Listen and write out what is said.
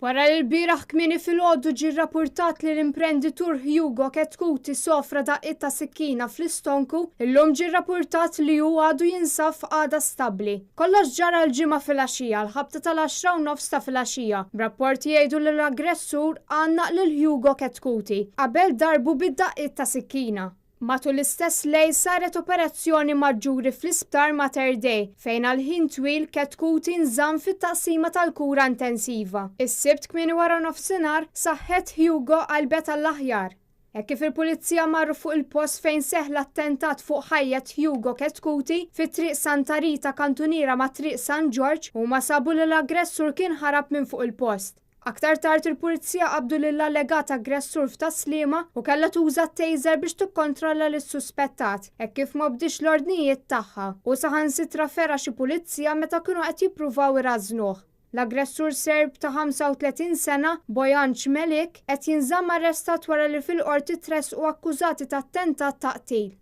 Wara l-bieraħ kmieni filgħodu ġie rrappurtat li l-imprenditur Hugo Ketkuti sofra daqqiet ta' sikkina fl-istonku, illum ġie rrappurtat li hu għadu jinsab f'qagħda stabbli. Kollox ġara l-ġimgħa filgħaxija l-ħabta tal-10:30 ta' filgħaxija. Rapporti jgħidu li l-aggressur għannaq lil Hugo Ketkuti qabel darbu bid-daqqiet ta' sikkina. Matul l-istess lejl saret operazzjoni maġġuri fl-isptar Mater Dei fejn għal ħin twil Ketkuti nżamm fit-taqsima tal-kura intensiva. Is-sibt kmieni wara nofsinhar saħħet Hugo qalbet għall-aħjar. Hekk kif il-pulizija marru fuq il-post fejn seħħ l-attentat fuq ħajjat Hugo Ketkuti fit-triq Santa Rita kantuniera ma' triq San George huma sabu li l-aggressur kien ħarab minn fuq il-post. Aktar tard il-pulizija qabdu lill-allegat aggressur f'taslima u kellha tuża t-taser biex tikkontrolla lis-suspettat, hekk kif ma bdix l-ordnijiet tagħha u saħansitra fera xi pulizija meta kienu qed jippruvaw irażnuh. L-aggressur Serb ta' 35 sena, Bojan Čmelik, qed jinżamm arrestat wara li fil-qorti tressqu akkużati ta' attentat ta' qtil.